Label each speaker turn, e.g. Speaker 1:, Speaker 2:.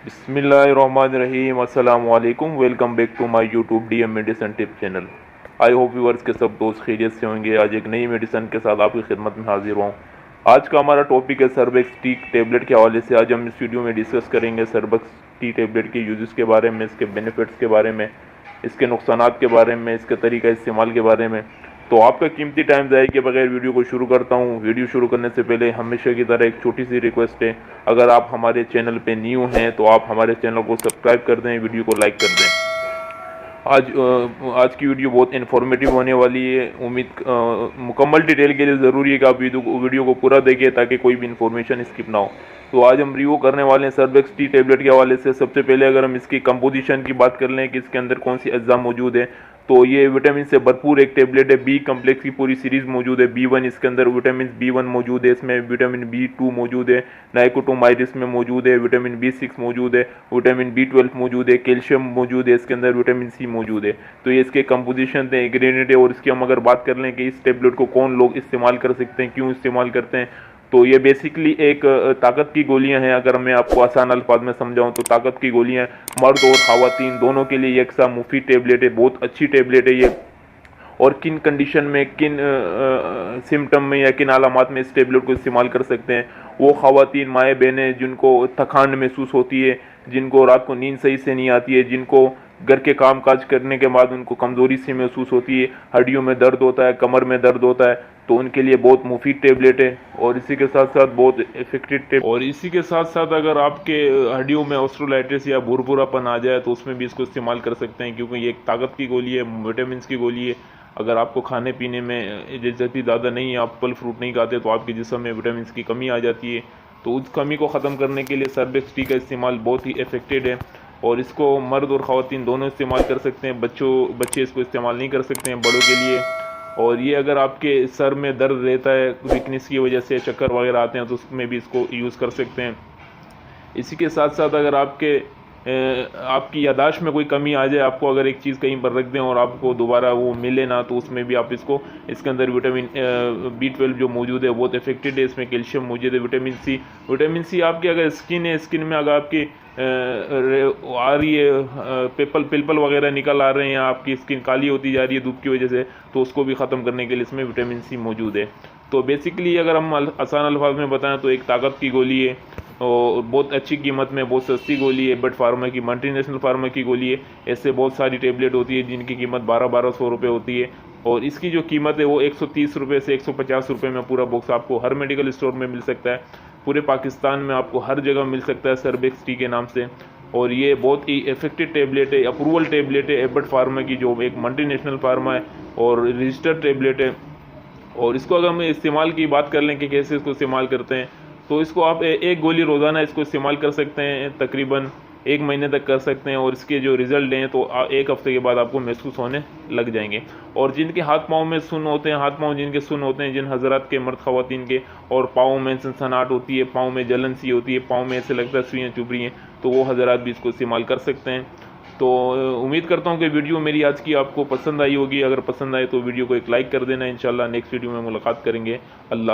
Speaker 1: बिस्मिल्लाहिर्रहमानिर्रहीम अस्सलाम वालेकुम। Welcome back to my YouTube DM medicine tip channel. I hope viewers के सब दोस्त खैरियत से होंगे। आज एक नई मेडिसन के साथ आपकी खिदमत में हाजिर हूँ। आज का हमारा टॉपिक है सर्बेक्स टी टेबलेट के हवाले से। आज हम इस वीडियो में डिस्कस करेंगे सर्बेक्स टी टेबलेट के यूजेस के बारे में, इसके बेनिफिट्स के बारे में, इसके नुकसानात के बारे में, इसके तरीका इस्तेमाल के बारे में। तो आपका कीमती टाइम ज़ाया के बगैर वीडियो को शुरू करता हूँ। वीडियो शुरू करने से पहले हमेशा की तरह एक छोटी सी रिक्वेस्ट है, अगर आप हमारे चैनल पे न्यू हैं तो आप हमारे चैनल को सब्सक्राइब कर दें, वीडियो को लाइक कर दें। आज की वीडियो बहुत इन्फॉर्मेटिव होने वाली है। मुकम्मल डिटेल के लिए ज़रूरी है कि आप वीडियो को पूरा देखें ताकि कोई भी इन्फॉर्मेशन स्किप ना हो। तो आज हम रिव्यू करने वाले हैं सर्बेक्स टी टेबलेट के हवाले से। सबसे पहले अगर हम इसकी कंपोजिशन की बात कर लें कि इसके अंदर कौन सी अज्जा मौजूद है, तो ये विटामिन से भरपूर एक टेबलेट है। बी कम्प्लेक्स की पूरी सीरीज मौजूद है। B1 इसके अंदर विटामिन B1 मौजूद है, इसमें विटामिन B2 मौजूद है, नाइकोटोमाइरिस में मौजूद है, विटामिन B6 मौजूद है, विटामिन B12 मौजूद है, कैल्शियम मौजूद है, इसके अंदर विटामिन C मौजूद है। तो ये इसके कंपोजिशन थे, इंग्रेडिएंट है। और इसकी हम अगर बात कर लें कि इस टेबलेट को कौन लोग इस्तेमाल कर सकते हैं, क्यों इस्तेमाल करते हैं, तो ये बेसिकली एक ताकत की गोलियां हैं। अगर मैं आपको आसान अल्फाज में समझाऊं तो ताकत की गोलियां मर्द और ख़वातीन दोनों के लिए यकसा मुफीद टेबलेट है, बहुत अच्छी टेबलेट है ये। और किन कंडीशन में, किन सिम्टम में या किन अलामात में इस टेबलेट को इस्तेमाल कर सकते हैं, वो ख़वातीन माएँ बहनें जिनको थकान महसूस होती है, जिनको रात को नींद सही से नहीं आती है, जिनको घर के काम काज करने के बाद उनको कमज़ोरी सी महसूस होती है, हड्डियों में दर्द होता है, कमर में दर्द होता है, तो उनके लिए बहुत मुफीद टेबलेट है। और इसी के साथ साथ बहुत इफेक्टिव और इसी के साथ साथ अगर आपके हड्डियों में ऑस्ट्रोलाइटिस या भुरभुरापन आ जाए तो उसमें भी इसको इस्तेमाल कर सकते हैं, क्योंकि ये एक ताकत की गोली है, विटामिन की गोली है। अगर आपको खाने पीने में दिलचस्पी ज़्यादा नहीं है, आप फल फ्रूट नहीं खाते, तो आपके जिस्म में विटामिन की कमी आ जाती है। तो उस कमी को ख़त्म करने के लिए सर्बेक्स टी का इस्तेमाल बहुत ही इफेक्टिव है। और इसको मर्द और ख़वातीन दोनों इस्तेमाल कर सकते हैं। बच्चे इसको इस्तेमाल नहीं कर सकते हैं, बड़ों के लिए। और ये अगर आपके सर में दर्द रहता है वीकनेस की वजह से, चक्कर वगैरह आते हैं, तो उसमें भी इसको यूज़ कर सकते हैं। इसी के साथ साथ अगर आपकी यादाश्त में कोई कमी आ जाए, आपको अगर एक चीज़ कहीं पर रख दें और आपको दोबारा वो मिले ना, तो उसमें भी आप इसके अंदर विटामिन B12 जो मौजूद है बहुत इफेक्टिव है। इसमें कैल्शियम मौजूद है, विटामिन सी आपकी अगर स्किन है, स्किन में अगर आपकी आ रही है पिल्पल वगैरह निकल आ रहे हैं, आपकी स्किन काली होती जा रही है धूप की वजह से, तो उसको भी ख़त्म करने के लिए इसमें विटामिन सी मौजूद है। तो बेसिकली अगर हम आसान अल्फाज में बताएं तो एक ताकत की गोली है और बहुत अच्छी कीमत में, बहुत सस्ती गोली है। बट फार्मा की, मल्टीनेशनल फार्मा की गोली है। ऐसे बहुत सारी टेबलेट होती है जिनकी कीमत 1200 रुपये होती है, और इसकी जो कीमत है वो 130 रुपये से 150 रुपये में पूरा बॉक्स आपको हर मेडिकल स्टोर में मिल सकता है। पूरे पाकिस्तान में आपको हर जगह मिल सकता है सर्बेक्स टी के नाम से। और ये बहुत ही इफेक्टिव टेबलेट है, अप्रूवल टेबलेट है एबट फार्मा की, जो एक मल्टीनेशनल फार्मा है और रजिस्टर्ड टेबलेट है। और इसको अगर हम इस्तेमाल की बात कर लें कि कैसे इसको इस्तेमाल करते हैं, तो इसको आप एक गोली रोज़ाना इसको इस्तेमाल कर सकते हैं, तकरीबन 1 महीने तक कर सकते हैं। और इसके जो रिज़ल्ट हैं तो 1 हफ्ते के बाद आपको महसूस होने लग जाएंगे। और जिनके हाथ पाँव में सुन होते हैं, हाथ पाँव जिनके सुन होते हैं, जिन हजरात के, मर्द ख़वातीन के, और पाँव में सनसनाहट होती है, पाँव में जलन सी होती है, पाँव में ऐसे लगता है सुइयाँ चुभ रही हैं, तो वो हजरात भी इसको इस्तेमाल कर सकते हैं। तो उम्मीद करता हूँ कि वीडियो मेरी आज की आपको पसंद आई होगी। अगर पसंद आए तो वीडियो को एक लाइक कर देना। इंशाल्लाह नेक्स्ट वीडियो में मुलाकात करेंगे। अल्लाह।